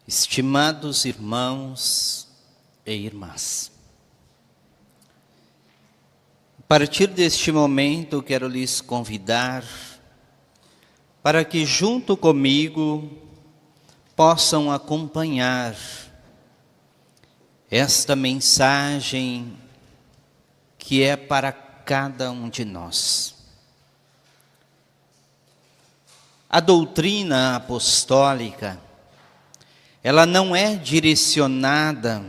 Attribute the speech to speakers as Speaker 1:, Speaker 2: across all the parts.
Speaker 1: Estimados irmãos e irmãs, a partir deste momento quero lhes convidar para que junto comigo possam acompanhar esta mensagem que é para cada um de nós. A doutrina apostólica, ela não é direcionada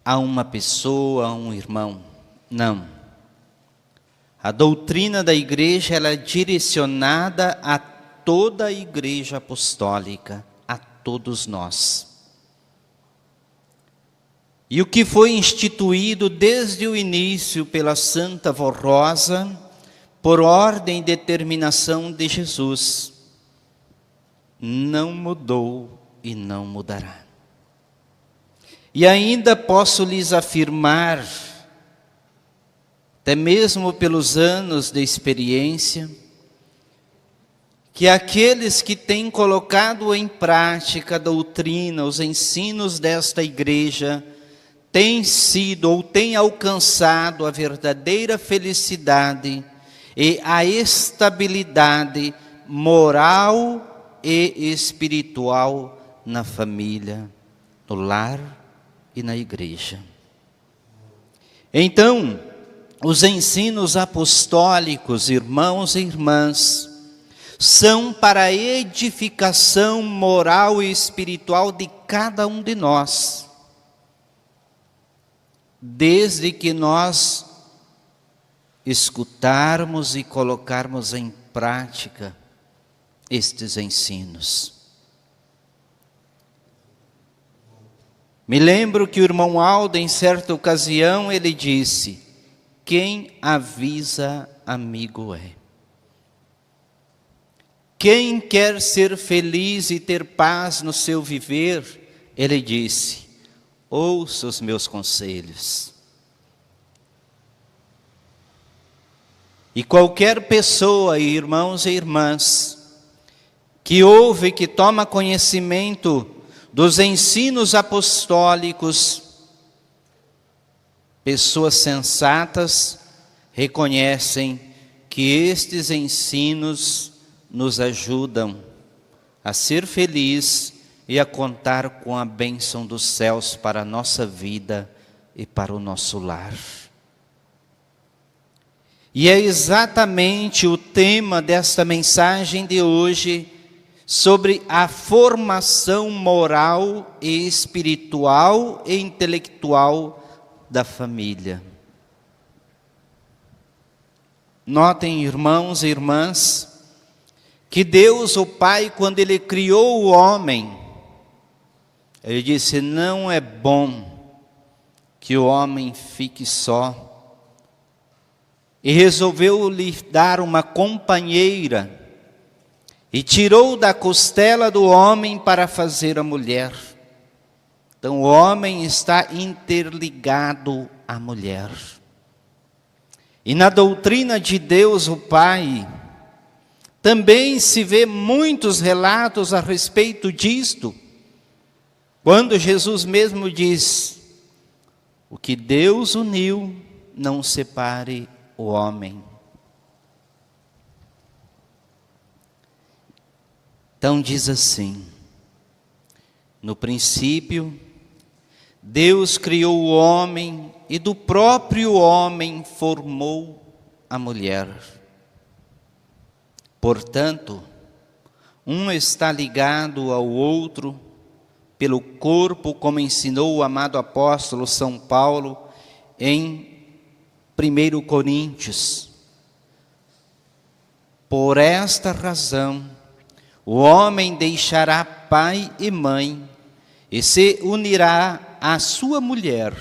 Speaker 1: a uma pessoa, a um irmão, não. A doutrina da igreja, ela é direcionada a toda a igreja apostólica, a todos nós. E o que foi instituído desde o início pela Santa Avó Rosa, por ordem e determinação de Jesus, não mudou e não mudará. E ainda posso lhes afirmar, até mesmo pelos anos de experiência, que aqueles que têm colocado em prática a doutrina, os ensinos desta igreja, têm sido ou têm alcançado a verdadeira felicidade e a estabilidade moral e espiritual na família, no lar e na igreja. Então, os ensinos apostólicos, irmãos e irmãs, são para a edificação moral e espiritual de cada um de nós, desde que nós escutarmos e colocarmos em prática estes ensinos. Me lembro que o irmão Aldo, em certa ocasião, ele disse: quem avisa, amigo é. Quem quer ser feliz e ter paz no seu viver, ele disse, ouça os meus conselhos. E qualquer pessoa, irmãos e irmãs, que ouve, que toma conhecimento dos ensinos apostólicos, pessoas sensatas reconhecem que estes ensinos nos ajudam a ser feliz e a contar com a bênção dos céus para a nossa vida e para o nosso lar. E é exatamente o tema desta mensagem de hoje, sobre a formação moral e espiritual e intelectual da família. Notem, irmãos e irmãs, que Deus, o Pai, quando Ele criou o homem, Ele disse, não é bom que o homem fique só. E resolveu lhe dar uma companheira, e tirou da costela do homem para fazer a mulher. Então o homem está interligado à mulher. E na doutrina de Deus, o Pai, também se vê muitos relatos a respeito disto. Quando Jesus mesmo diz, o que Deus uniu, não separe o homem. Então diz assim, no princípio, Deus criou o homem e do próprio homem formou a mulher. Portanto, um está ligado ao outro pelo corpo, como ensinou o amado apóstolo São Paulo em 1 Coríntios. Por esta razão, o homem deixará pai e mãe e se unirá à sua mulher,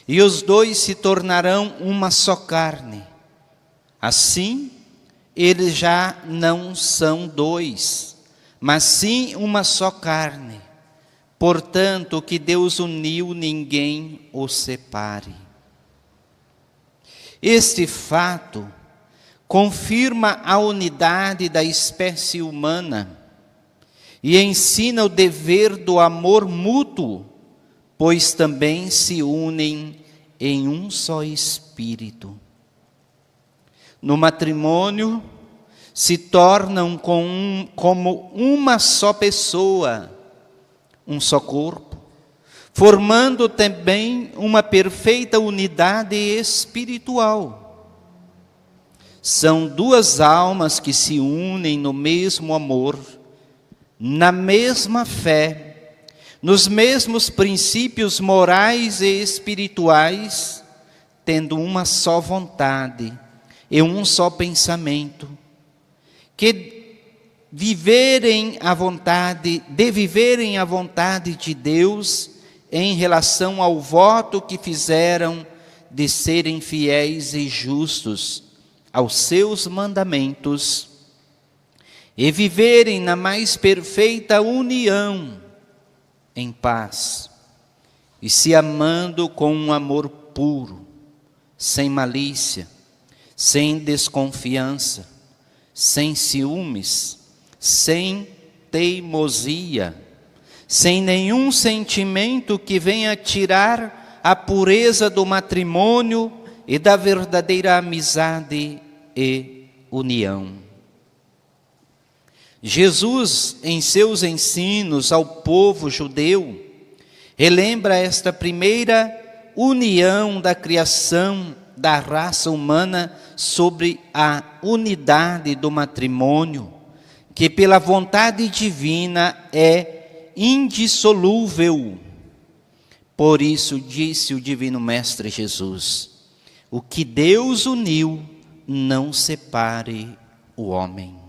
Speaker 1: e os dois se tornarão uma só carne. Assim, eles já não são dois, mas sim uma só carne. Portanto, o que Deus uniu, ninguém o separe. Este fato confirma a unidade da espécie humana e ensina o dever do amor mútuo, pois também se unem em um só espírito. No matrimônio, se tornam como uma só pessoa, um só corpo, formando também uma perfeita unidade espiritual. São duas almas que se unem no mesmo amor, na mesma fé, nos mesmos princípios morais e espirituais, tendo uma só vontade e um só pensamento, que viverem a vontade de Deus em relação ao voto que fizeram de serem fiéis e justos aos seus mandamentos, e viverem na mais perfeita união, em paz, e se amando com um amor puro, sem malícia, sem desconfiança, sem ciúmes, sem teimosia, sem nenhum sentimento que venha tirar a pureza do matrimônio e da verdadeira amizade e união. Jesus, em seus ensinos ao povo judeu, relembra esta primeira união da criação da raça humana sobre a unidade do matrimônio, que pela vontade divina é indissolúvel. Por isso disse o Divino Mestre Jesus: o que Deus uniu, não separe o homem.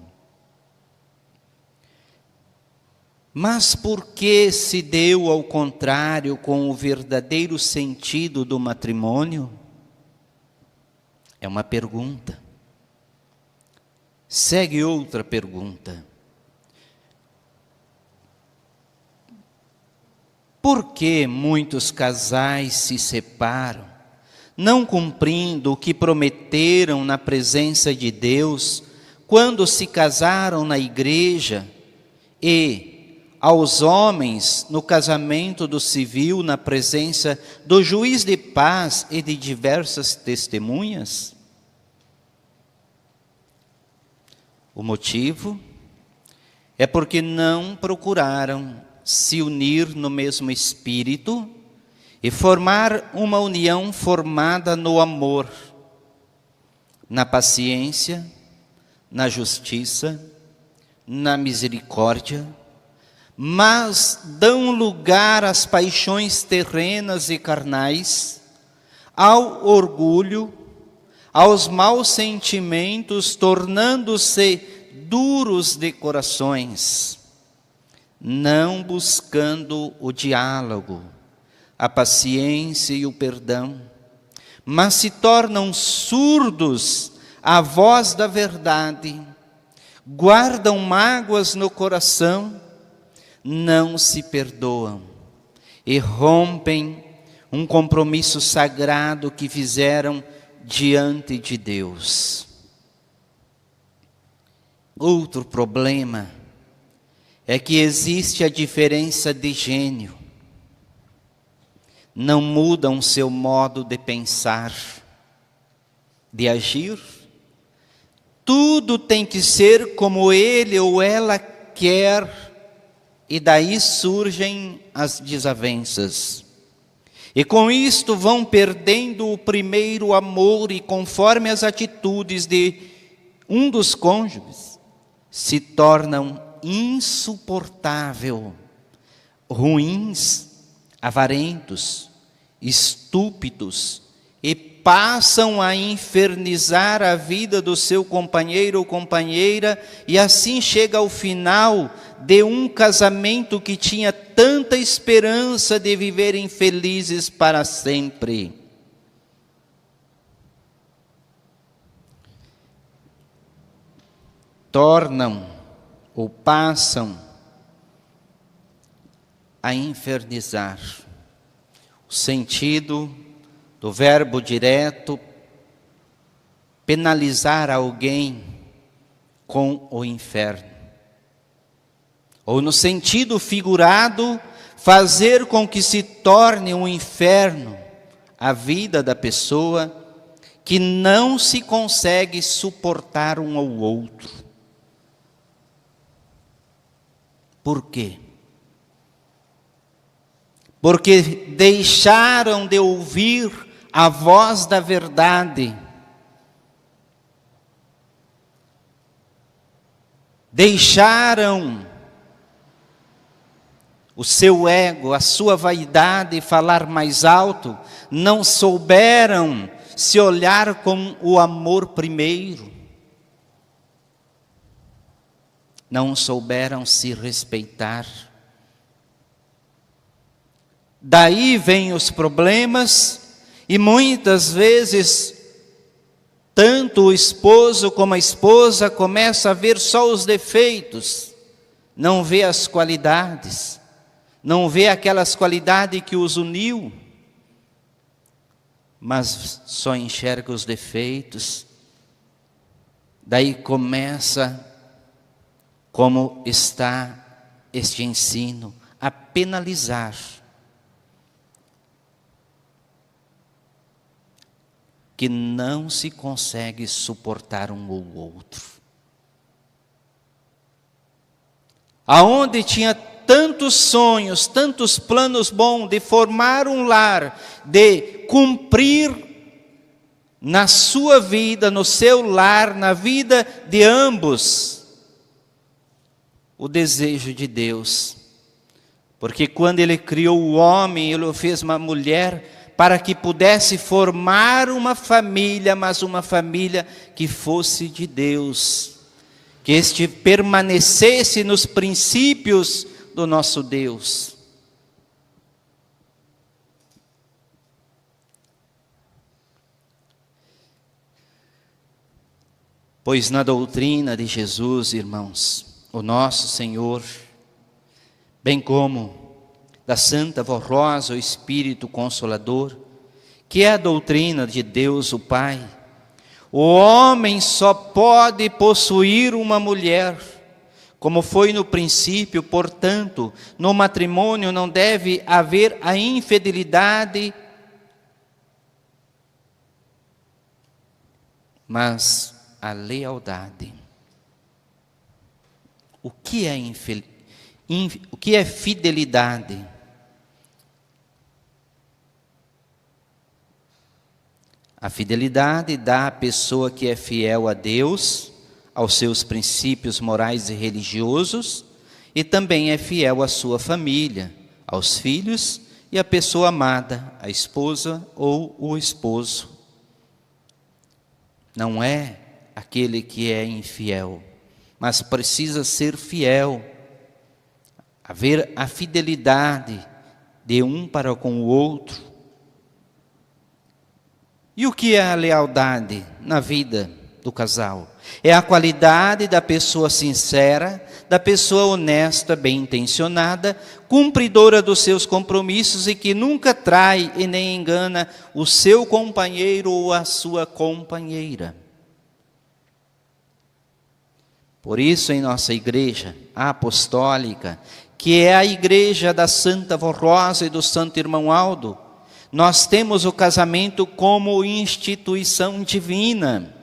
Speaker 1: Mas por que se deu ao contrário com o verdadeiro sentido do matrimônio? É uma pergunta. Segue outra pergunta. Por que muitos casais se separam, não cumprindo o que prometeram na presença de Deus, quando se casaram na igreja, e aos homens no casamento do civil, na presença do juiz de paz e de diversas testemunhas? O motivo é porque não procuraram se unir no mesmo espírito e formar uma união formada no amor, na paciência, na justiça, na misericórdia, mas dão lugar às paixões terrenas e carnais, ao orgulho, aos maus sentimentos, tornando-se duros de corações, não buscando o diálogo, a paciência e o perdão, mas se tornam surdos à voz da verdade, guardam mágoas no coração, não se perdoam e rompem um compromisso sagrado que fizeram diante de Deus. Outro problema é que existe a diferença de gênio. Não mudam seu modo de pensar, de agir. Tudo tem que ser como ele ou ela quer, e daí surgem as desavenças. E com isto vão perdendo o primeiro amor, e conforme as atitudes de um dos cônjuges, se tornam insuportável, ruins, avarentos, estúpidos, e passam a infernizar a vida do seu companheiro ou companheira, e assim chega ao final de um casamento que tinha tanta esperança de viverem felizes para sempre. Tornam ou passam a infernizar. O sentido do verbo direto, penalizar alguém com o inferno. Ou no sentido figurado, fazer com que se torne um inferno a vida da pessoa que não se consegue suportar um ao outro. Por quê? Porque deixaram de ouvir a voz da verdade. Deixaram o seu ego, a sua vaidade falar mais alto, não souberam se olhar com o amor primeiro, não souberam se respeitar. Daí vêm os problemas, e muitas vezes, tanto o esposo como a esposa começam a ver só os defeitos, não vê as qualidades, não vê aquelas qualidades que os uniu, mas só enxerga os defeitos. Daí começa, como está este ensino, a penalizar. Que não se consegue suportar um ou outro. Aonde tinha tantos sonhos, tantos planos bons de formar um lar, de cumprir na sua vida, no seu lar, na vida de ambos, o desejo de Deus. Porque quando Ele criou o homem, Ele o fez uma mulher, para que pudesse formar uma família, mas uma família que fosse de Deus, que este permanecesse nos princípios do nosso Deus. Pois na doutrina de Jesus, irmãos, o nosso Senhor, bem como da Santa Vó Rosa, o Espírito Consolador, que é a doutrina de Deus o Pai, o homem só pode possuir uma mulher, como foi no princípio. Portanto, no matrimônio não deve haver a infidelidade, mas a lealdade. O que é fidelidade? A fidelidade dá à pessoa que é fiel a Deus, aos seus princípios morais e religiosos, e também é fiel à sua família, aos filhos e à pessoa amada, a esposa ou o esposo. Não é aquele que é infiel, mas precisa ser fiel, haver a fidelidade de um para com o outro. E o que é a lealdade na vida do casal? É a qualidade da pessoa sincera, da pessoa honesta, bem intencionada, cumpridora dos seus compromissos e que nunca trai e nem engana o seu companheiro ou a sua companheira. Por isso, em nossa igreja apostólica, que é a igreja da Santa Vó Rosa e do Santo Irmão Aldo, nós temos o casamento como instituição divina.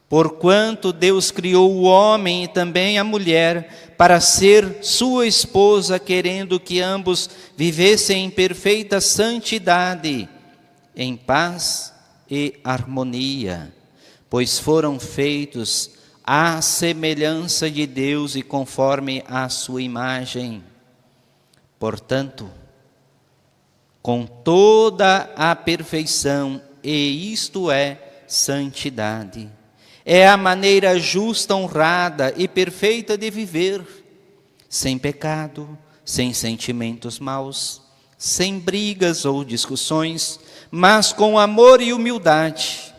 Speaker 1: Porquanto Deus criou o homem e também a mulher para ser sua esposa, querendo que ambos vivessem em perfeita santidade, em paz e harmonia, pois foram feitos à semelhança de Deus e conforme a sua imagem. Portanto, com toda a perfeição, e isto é santidade, é a maneira justa, honrada e perfeita de viver, sem pecado, sem sentimentos maus, sem brigas ou discussões, mas com amor e humildade.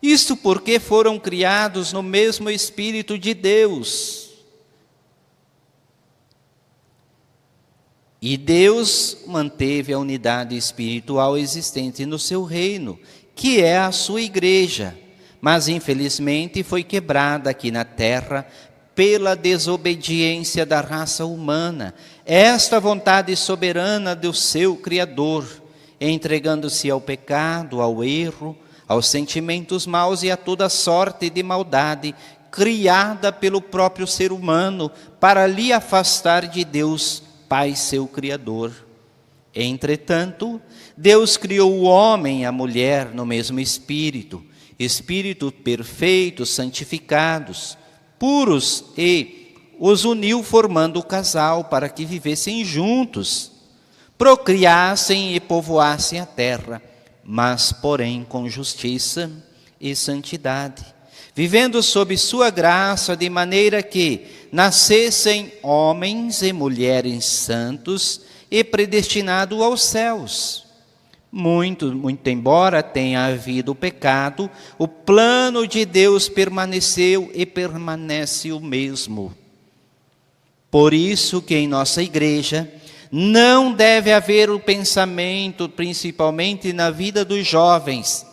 Speaker 1: Isto porque foram criados no mesmo Espírito de Deus. E Deus manteve a unidade espiritual existente no seu reino, que é a sua igreja, mas infelizmente foi quebrada aqui na terra pela desobediência da raça humana, esta vontade soberana do seu Criador, entregando-se ao pecado, ao erro, aos sentimentos maus e a toda sorte de maldade, criada pelo próprio ser humano, para lhe afastar de Deus, Pai seu Criador. Entretanto, Deus criou o homem e a mulher no mesmo espírito, espíritos perfeitos, santificados, puros, e os uniu formando o casal para que vivessem juntos, procriassem e povoassem a terra, mas porém com justiça e santidade, vivendo sob sua graça, de maneira que nascessem homens e mulheres santos e predestinados aos céus. Muito embora tenha havido o pecado, o plano de Deus permaneceu e permanece o mesmo. Por isso que em nossa igreja não deve haver o pensamento, principalmente na vida dos jovens: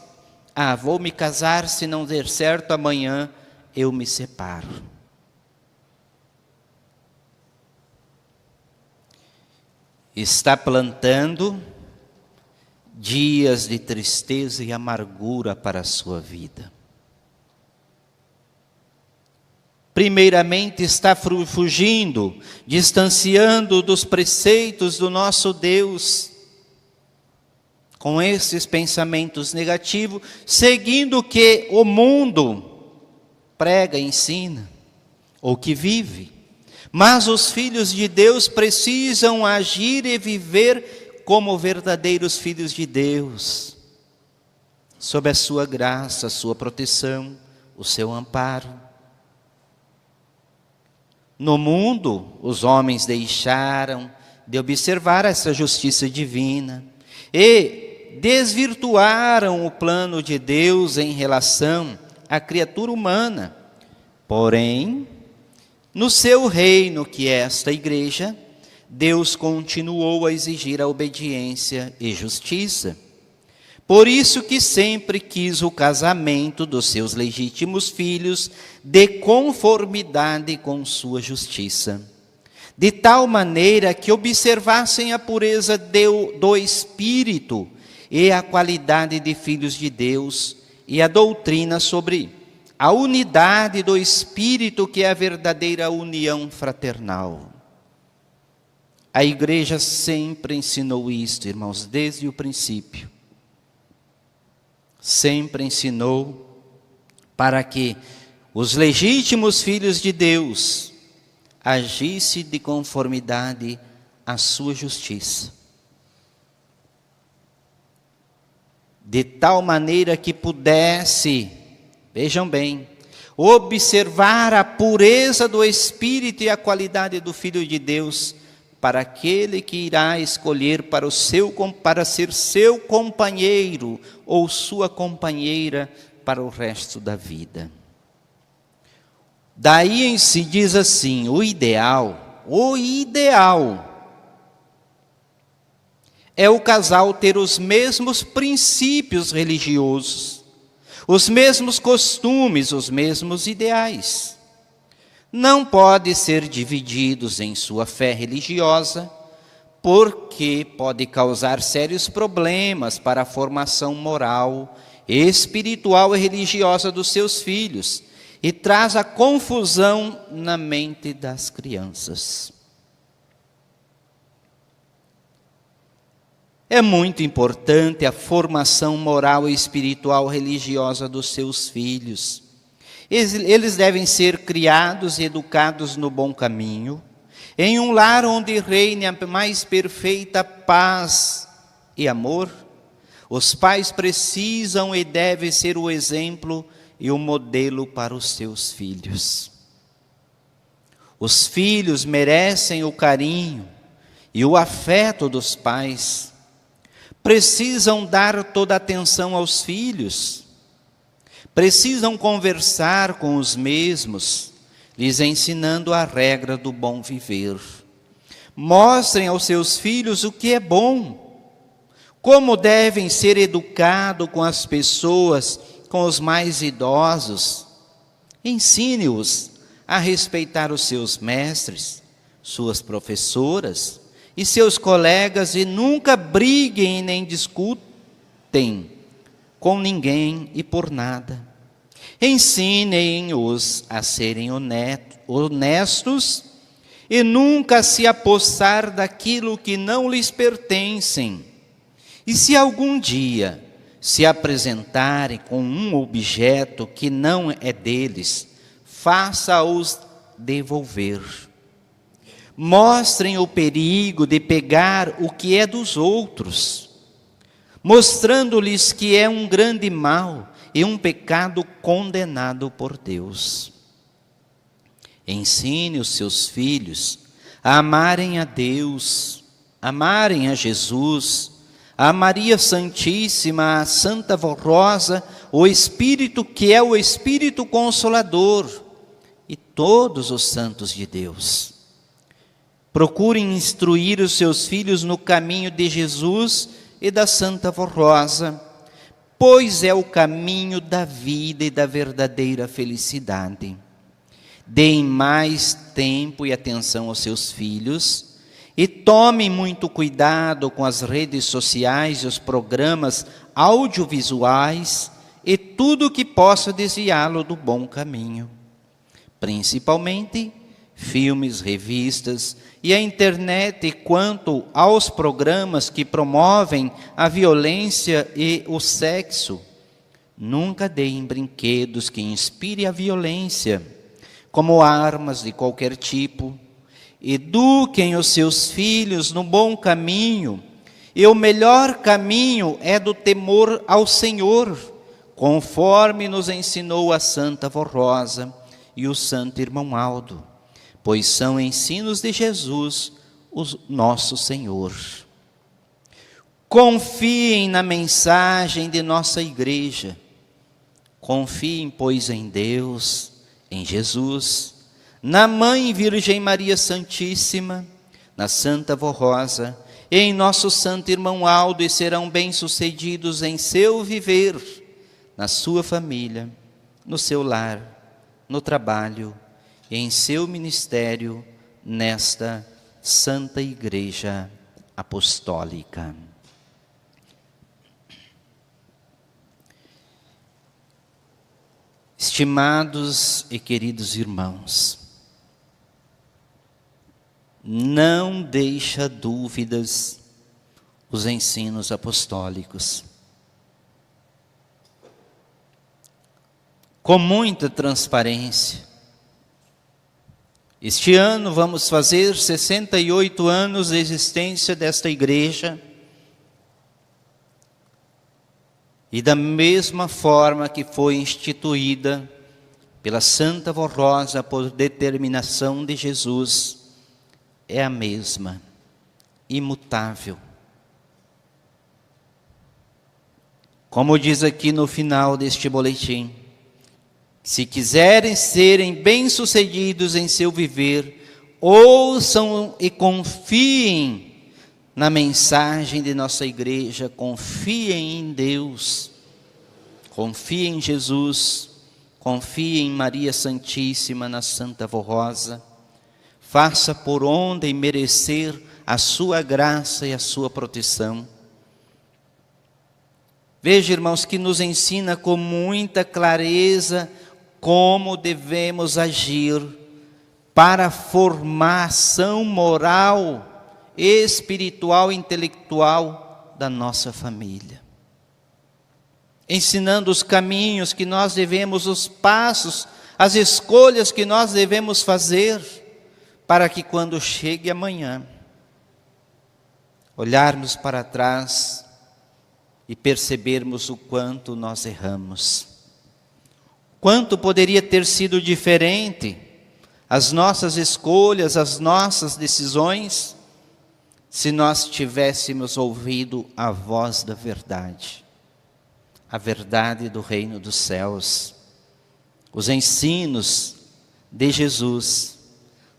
Speaker 1: vou me casar, se não der certo amanhã, eu me separo. Está plantando dias de tristeza e amargura para a sua vida. Primeiramente, está fugindo, distanciando dos preceitos do nosso Deus, com esses pensamentos negativos, seguindo o que o mundo prega, ensina, ou que vive. Mas os filhos de Deus precisam agir e viver como verdadeiros filhos de Deus, sob a sua graça, a sua proteção, o seu amparo. No mundo, os homens deixaram de observar essa justiça divina e desvirtuaram o plano de Deus em relação à criatura humana. Porém, no seu reino, que é esta igreja, Deus continuou a exigir a obediência e justiça. Por isso que sempre quis o casamento dos seus legítimos filhos de conformidade com sua justiça, de tal maneira que observassem a pureza do Espírito e a qualidade de filhos de Deus e a doutrina sobre a unidade do Espírito, que é a verdadeira união fraternal. A igreja sempre ensinou isto, irmãos, desde o princípio. Sempre ensinou para que os legítimos filhos de Deus agissem de conformidade à sua justiça, de tal maneira que pudesse, vejam bem, observar a pureza do Espírito e a qualidade do Filho de Deus, para aquele que irá escolher para ser seu companheiro ou sua companheira para o resto da vida. Daí em si diz assim: o ideal é o casal ter os mesmos princípios religiosos, os mesmos costumes, os mesmos ideais. Não pode ser divididos em sua fé religiosa, porque pode causar sérios problemas para a formação moral, espiritual e religiosa dos seus filhos, e traz a confusão na mente das crianças. É muito importante a formação moral e espiritual religiosa dos seus filhos. Eles devem ser criados e educados no bom caminho, em um lar onde reine a mais perfeita paz e amor. Os pais precisam e devem ser o exemplo e o modelo para os seus filhos. Os filhos merecem o carinho e o afeto dos pais. Precisam dar toda a atenção aos filhos. Precisam conversar com os mesmos, lhes ensinando a regra do bom viver. Mostrem aos seus filhos o que é bom, como devem ser educados com as pessoas, com os mais idosos. Ensine-os a respeitar os seus mestres, suas professoras e seus colegas, e nunca briguem nem discutem com ninguém e por nada. Ensinem-os a serem honestos e nunca se apossar daquilo que não lhes pertencem. E se algum dia se apresentarem com um objeto que não é deles, faça-os devolver. Mostrem o perigo de pegar o que é dos outros, mostrando-lhes que é um grande mal e um pecado condenado por Deus. Ensine os seus filhos a amarem a Deus, amarem a Jesus, a Maria Santíssima, a Santa Vó Rosa, o Espírito que é o Espírito Consolador e todos os santos de Deus. Procurem instruir os seus filhos no caminho de Jesus e da Santa Vó Rosa, pois é o caminho da vida e da verdadeira felicidade. Deem mais tempo e atenção aos seus filhos e tomem muito cuidado com as redes sociais e os programas audiovisuais e tudo que possa desviá-lo do bom caminho. Principalmente filmes, revistas e a internet, quanto aos programas que promovem a violência e o sexo. Nunca deem brinquedos que inspirem a violência, como armas de qualquer tipo. Eduquem os seus filhos no bom caminho, e o melhor caminho é do temor ao Senhor, conforme nos ensinou a Santa Vó Rosa e o Santo Irmão Aldo, pois são ensinos de Jesus, o nosso Senhor. Confiem na mensagem de nossa igreja. Confiem, pois, em Deus, em Jesus, na Mãe Virgem Maria Santíssima, na Santa Vó Rosa e em nosso Santo Irmão Aldo, e serão bem-sucedidos em seu viver, na sua família, no seu lar, no trabalho e em seu ministério nesta Santa Igreja Apostólica. Estimados e queridos irmãos, não deixa dúvidas os ensinos apostólicos. Com muita transparência. Este ano vamos fazer 68 anos de existência desta igreja. E da mesma forma que foi instituída pela Santa Vó Rosa por determinação de Jesus, é a mesma, imutável. Como diz aqui no final deste boletim, se quiserem serem bem-sucedidos em seu viver, ouçam e confiem na mensagem de nossa igreja, confiem em Deus, confiem em Jesus, confiem em Maria Santíssima, na Santa Vó Rosa, faça por onde merecer a sua graça e a sua proteção. Veja, irmãos, que nos ensina com muita clareza como devemos agir para a formação moral, espiritual e intelectual da nossa família. Ensinando os caminhos que nós devemos, os passos, as escolhas que nós devemos fazer, para que quando chegue amanhã, olharmos para trás e percebermos o quanto nós erramos. Quanto poderia ter sido diferente as nossas escolhas, as nossas decisões, se nós tivéssemos ouvido a voz da verdade, a verdade do reino dos céus, os ensinos de Jesus,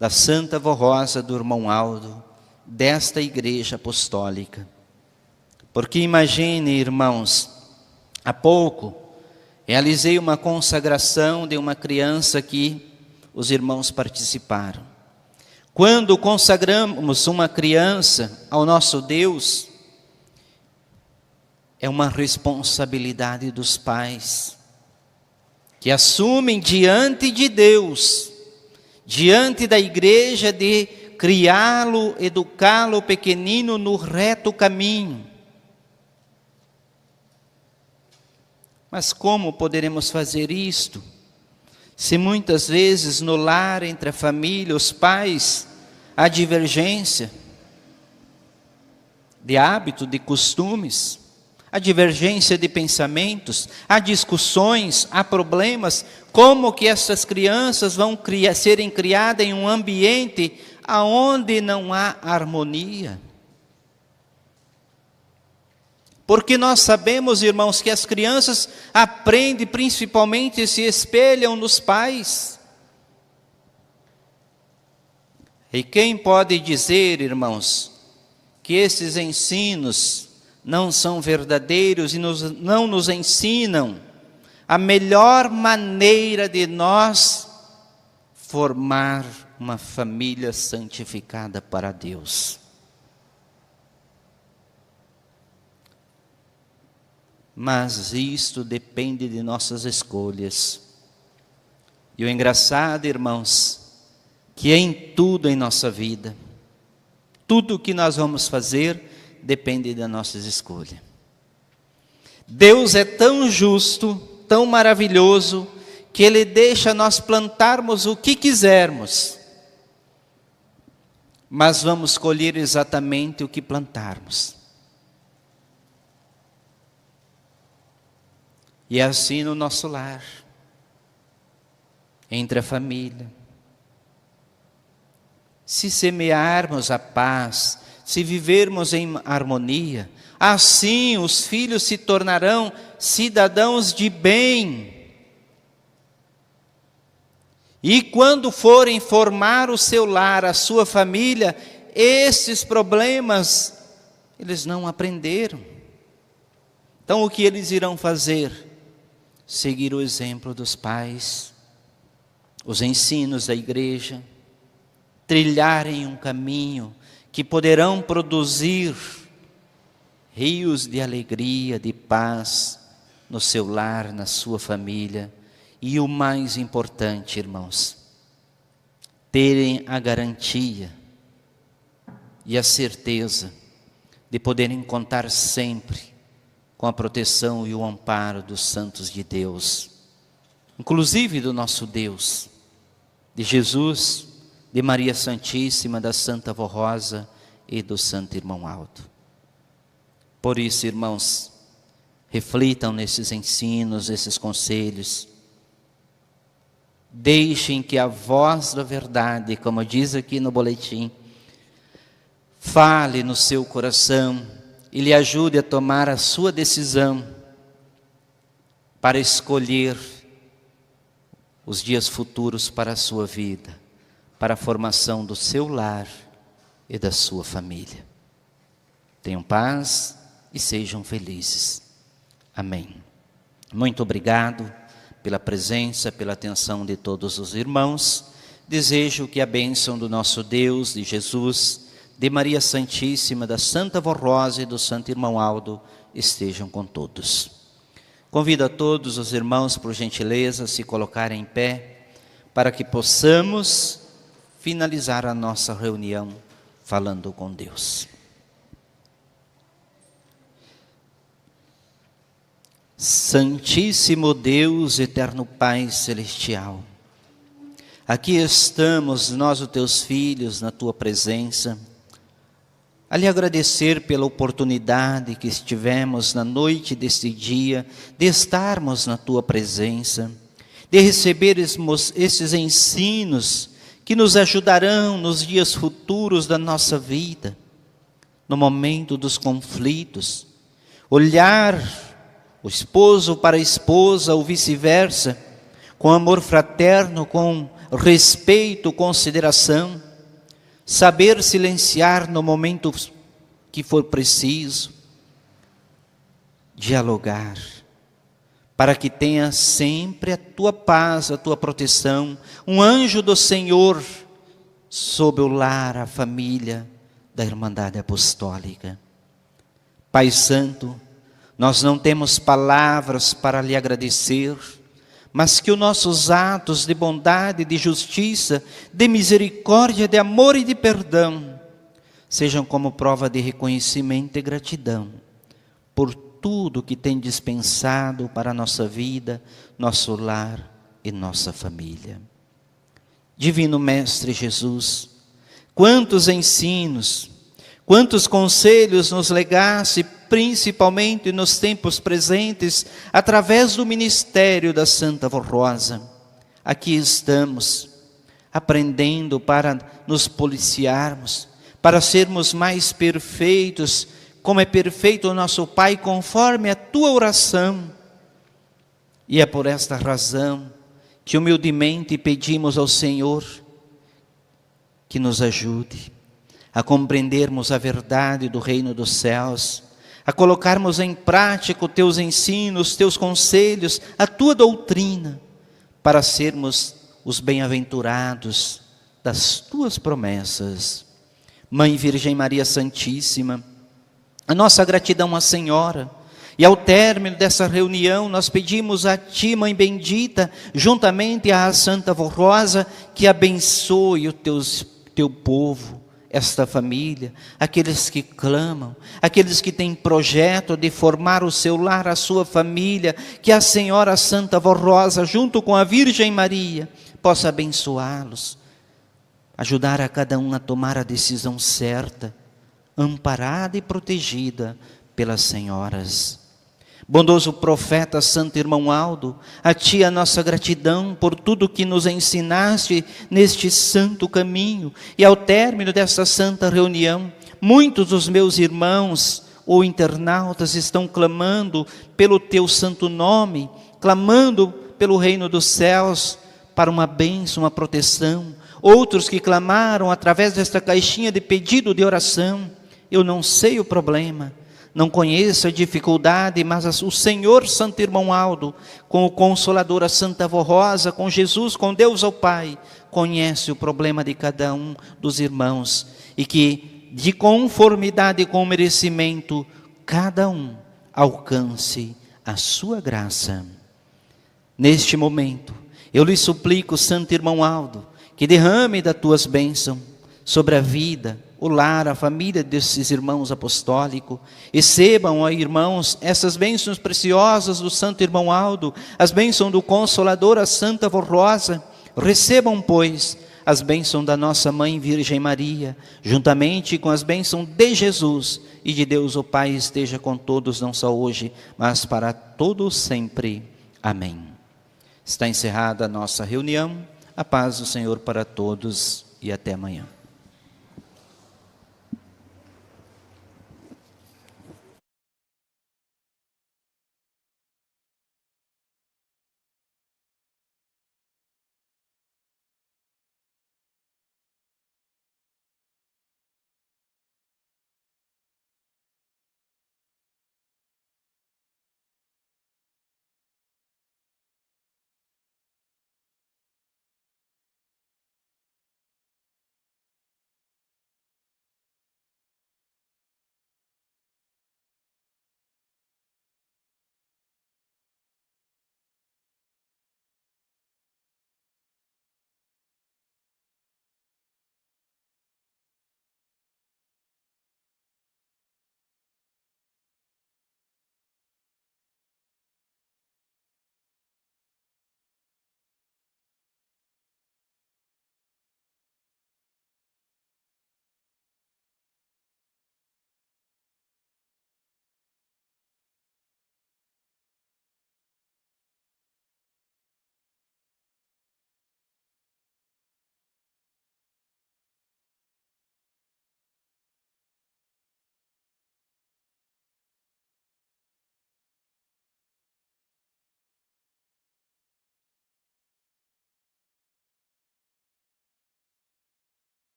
Speaker 1: da Santa Vó Rosa, do Irmão Aldo, desta igreja apostólica. Porque imagine, irmãos, há pouco realizei uma consagração de uma criança aqui, os irmãos participaram. Quando consagramos uma criança ao nosso Deus, é uma responsabilidade dos pais, que assumem diante de Deus, diante da igreja, de criá-lo, educá-lo pequenino no reto caminho. Mas como poderemos fazer isto, se muitas vezes no lar, entre a família, os pais, há divergência de hábito, de costumes, há divergência de pensamentos, há discussões, há problemas? Como que essas crianças vão serem criadas em um ambiente aonde não há harmonia? Porque nós sabemos, irmãos, que as crianças aprendem, principalmente se espelham nos pais. E quem pode dizer, irmãos, que esses ensinos não são verdadeiros e não nos ensinam a melhor maneira de nós formar uma família santificada para Deus? Mas isto depende de nossas escolhas. E o engraçado, irmãos, que em tudo em nossa vida, tudo o que nós vamos fazer depende da nossa escolha. Deus é tão justo, tão maravilhoso, que Ele deixa nós plantarmos o que quisermos, mas vamos colher exatamente o que plantarmos. E é assim no nosso lar, entre a família. Se semearmos a paz, se vivermos em harmonia, assim os filhos se tornarão cidadãos de bem. E quando forem formar o seu lar, a sua família, esses problemas, eles não aprenderam. Então o que eles irão fazer? Seguir o exemplo dos pais, os ensinos da igreja, trilharem um caminho que poderão produzir rios de alegria, de paz no seu lar, na sua família. E o mais importante, irmãos, terem a garantia e a certeza de poderem contar sempre com a proteção e o amparo dos santos de Deus, inclusive do nosso Deus, de Jesus, de Maria Santíssima, da Santa Vó Rosa e do Santo Irmão Aldo. Por isso, irmãos, reflitam nesses ensinos, nesses conselhos. Deixem que a voz da verdade, como diz aqui no boletim, fale no seu coração e lhe ajude a tomar a sua decisão para escolher os dias futuros para a sua vida, para a formação do seu lar e da sua família. Tenham paz e sejam felizes. Amém. Muito obrigado pela presença, pela atenção de todos os irmãos. Desejo que a bênção do nosso Deus, de Jesus, de Maria Santíssima, da Santa Vó Rosa e do Santo Irmão Aldo estejam com todos. Convido a todos os irmãos, por gentileza, a se colocarem em pé, para que possamos finalizar a nossa reunião falando com Deus. Santíssimo Deus, eterno Pai celestial, aqui estamos nós, os teus filhos, na tua presença, a lhe agradecer pela oportunidade que estivemos na noite deste dia, de estarmos na tua presença, de receber esses ensinos que nos ajudarão nos dias futuros da nossa vida, no momento dos conflitos, olhar o esposo para a esposa ou vice-versa, com amor fraterno, com respeito, consideração, saber silenciar no momento que for preciso, dialogar, para que tenha sempre a tua paz, a tua proteção, um anjo do Senhor sobre o lar, a família da Irmandade Apostólica. Pai Santo, nós não temos palavras para lhe agradecer, mas que os nossos atos de bondade, de justiça, de misericórdia, de amor e de perdão sejam como prova de reconhecimento e gratidão por tudo que tem dispensado para a nossa vida, nosso lar e nossa família. Divino Mestre Jesus, quantos ensinos, quantos conselhos nos legaste, principalmente nos tempos presentes, através do ministério da Santa Vó Rosa. Aqui estamos, aprendendo para nos policiarmos, para sermos mais perfeitos, como é perfeito o nosso Pai, conforme a tua oração. E é por esta razão que humildemente pedimos ao Senhor que nos ajude a compreendermos a verdade do reino dos céus, a colocarmos em prática os teus ensinos, os teus conselhos, a tua doutrina, para sermos os bem-aventurados das tuas promessas. Mãe Virgem Maria Santíssima, a nossa gratidão à Senhora. E ao término dessa reunião, nós pedimos a Ti, Mãe bendita, juntamente à Santa Vó Rosa, que abençoe o teu povo, esta família, aqueles que clamam, aqueles que têm projeto de formar o seu lar, a sua família, que a Senhora Santa Vó Rosa, junto com a Virgem Maria, possa abençoá-los, ajudar a cada um a tomar a decisão certa, amparada e protegida pelas senhoras. Bondoso profeta Santo Irmão Aldo, a Ti a nossa gratidão por tudo que nos ensinaste neste santo caminho. E ao término desta santa reunião, muitos dos meus irmãos ou internautas estão clamando pelo Teu santo nome, clamando pelo reino dos céus, para uma bênção, uma proteção. Outros que clamaram através desta caixinha de pedido de oração. Eu não sei o problema, não conheço a dificuldade, mas o Senhor Santo Irmão Aldo, com o Consolador, a Santa Vó Rosa, com Jesus, com Deus ao Pai, conhece o problema de cada um dos irmãos, e que de conformidade com o merecimento, cada um alcance a sua graça. Neste momento, eu lhe suplico, Santo Irmão Aldo, que derrame das tuas bênçãos sobre a vida, o lar, a família desses irmãos apostólicos. Recebam, ó irmãos, essas bênçãos preciosas do Santo Irmão Aldo, as bênçãos do Consolador, a Santa Vó Rosa. Recebam, pois, as bênçãos da nossa Mãe Virgem Maria, juntamente com as bênçãos de Jesus e de Deus o Pai, esteja com todos, não só hoje, mas para todos sempre. Amém. Está encerrada a nossa reunião. A paz do Senhor para todos e até amanhã.